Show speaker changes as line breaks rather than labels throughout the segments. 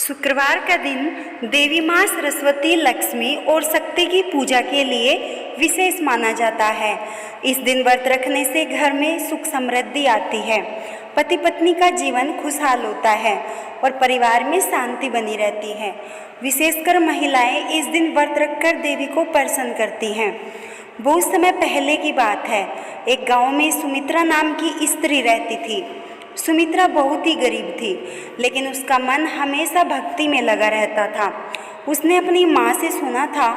शुक्रवार का दिन देवी माँ सरस्वती, लक्ष्मी और शक्ति की पूजा के लिए विशेष माना जाता है। इस दिन व्रत रखने से घर में सुख समृद्धि आती है, पति पत्नी का जीवन खुशहाल होता है और परिवार में शांति बनी रहती है। विशेषकर महिलाएं इस दिन व्रत रखकर देवी को प्रसन्न करती हैं। बहुत समय पहले की बात है, एक गांव में सुमित्रा नाम की स्त्री रहती थी। सुमित्रा बहुत ही गरीब थी, लेकिन उसका मन हमेशा भक्ति में लगा रहता था। उसने अपनी माँ से सुना था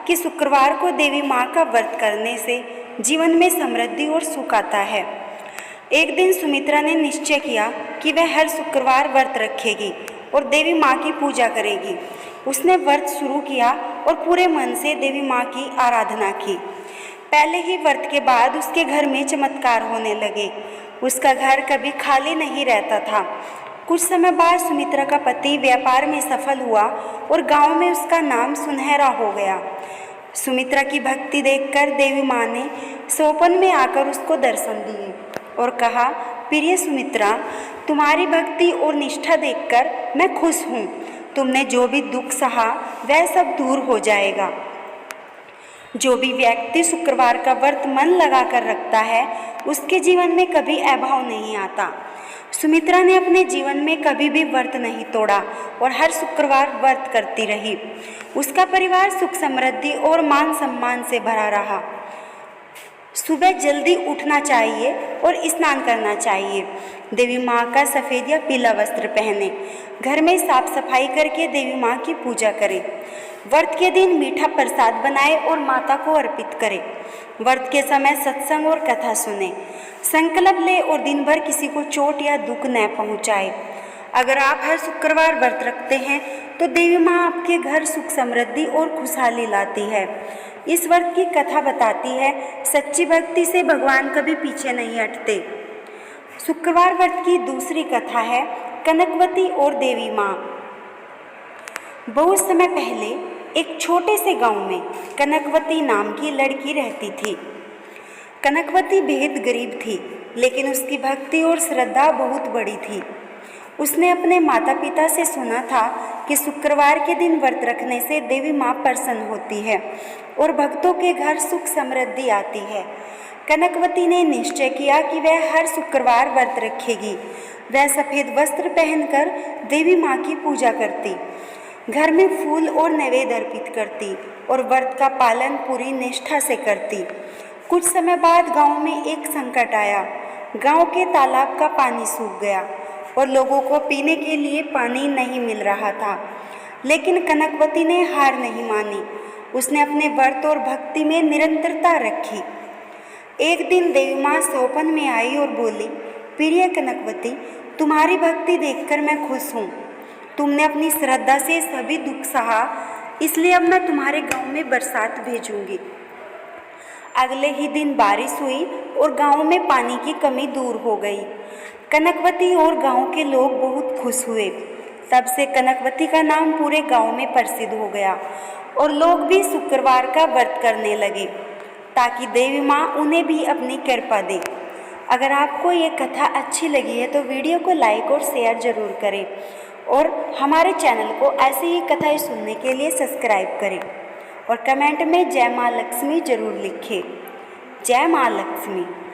कि शुक्रवार को देवी माँ का व्रत करने से जीवन में समृद्धि और सुख आता है। एक दिन सुमित्रा ने निश्चय किया कि वह हर शुक्रवार व्रत रखेगी और देवी माँ की पूजा करेगी। उसने व्रत शुरू किया और पूरे मन से देवी माँ की आराधना की। पहले ही व्रत के बाद उसके घर में चमत्कार होने लगे। उसका घर कभी खाली नहीं रहता था। कुछ समय बाद सुमित्रा का पति व्यापार में सफल हुआ और गांव में उसका नाम सुनहरा हो गया। सुमित्रा की भक्ति देखकर देवी माँ ने सौपन में आकर उसको दर्शन दिए और कहा, प्रिय सुमित्रा, तुम्हारी भक्ति और निष्ठा देखकर मैं खुश हूँ। तुमने जो भी दुख सहा वह सब दूर हो जाएगा। जो भी व्यक्ति शुक्रवार का व्रत मन लगाकर रखता है, उसके जीवन में कभी अभाव नहीं आता। सुमित्रा ने अपने जीवन में कभी भी व्रत नहीं तोड़ा और हर शुक्रवार व्रत करती रही। उसका परिवार सुख समृद्धि और मान सम्मान से भरा रहा। सुबह जल्दी उठना चाहिए और स्नान करना चाहिए। देवी माँ का सफ़ेद या पीला वस्त्र पहने। घर में साफ सफाई करके देवी माँ की पूजा करें। व्रत के दिन मीठा प्रसाद बनाए और माता को अर्पित करें। व्रत के समय सत्संग और कथा सुने। संकल्प ले और दिन भर किसी को चोट या दुख न पहुँचाए। अगर आप हर शुक्रवार व्रत रखते हैं तो देवी माँ आपके घर सुख समृद्धि और खुशहाली लाती है। इस व्रत की कथा बताती है, सच्ची भक्ति से भगवान कभी पीछे नहीं हटते। शुक्रवार व्रत की दूसरी कथा है कनकवती और देवी माँ। बहुत समय पहले एक छोटे से गांव में कनकवती नाम की लड़की रहती थी। कनकवती बेहद गरीब थी, लेकिन उसकी भक्ति और श्रद्धा बहुत बड़ी थी। उसने अपने माता पिता से सुना था कि शुक्रवार के दिन व्रत रखने से देवी माँ प्रसन्न होती है और भक्तों के घर सुख समृद्धि आती है। कनकवती ने निश्चय किया कि वह हर शुक्रवार व्रत रखेगी। वह सफ़ेद वस्त्र पहनकर देवी माँ की पूजा करती, घर में फूल और नैवेद्य अर्पित करती और व्रत का पालन पूरी निष्ठा से करती। कुछ समय बाद गांव में एक संकट आया। गांव के तालाब का पानी सूख गया और लोगों को पीने के लिए पानी नहीं मिल रहा था। लेकिन कनकवती ने हार नहीं मानी। उसने अपने व्रत और भक्ति में निरंतरता रखी। एक दिन देवी माँ सौपन में आई और बोली, प्रिय कनकवती, तुम्हारी भक्ति देखकर मैं खुश हूँ। तुमने अपनी श्रद्धा से सभी दुख सहा, इसलिए अब मैं तुम्हारे गांव में बरसात भेजूंगी। अगले ही दिन बारिश हुई और गांव में पानी की कमी दूर हो गई। कनकवती और गांव के लोग बहुत खुश हुए। तब से कनकवती का नाम पूरे गांव में प्रसिद्ध हो गया और लोग भी शुक्रवार का व्रत करने लगे ताकि देवी माँ उन्हें भी अपनी कृपा दे। अगर आपको ये कथा अच्छी लगी है तो वीडियो को लाइक और शेयर ज़रूर करें और हमारे चैनल को ऐसे ही कथाएं सुनने के लिए सब्सक्राइब करें और कमेंट में जय माँ लक्ष्मी ज़रूर लिखें। जय माँ लक्ष्मी।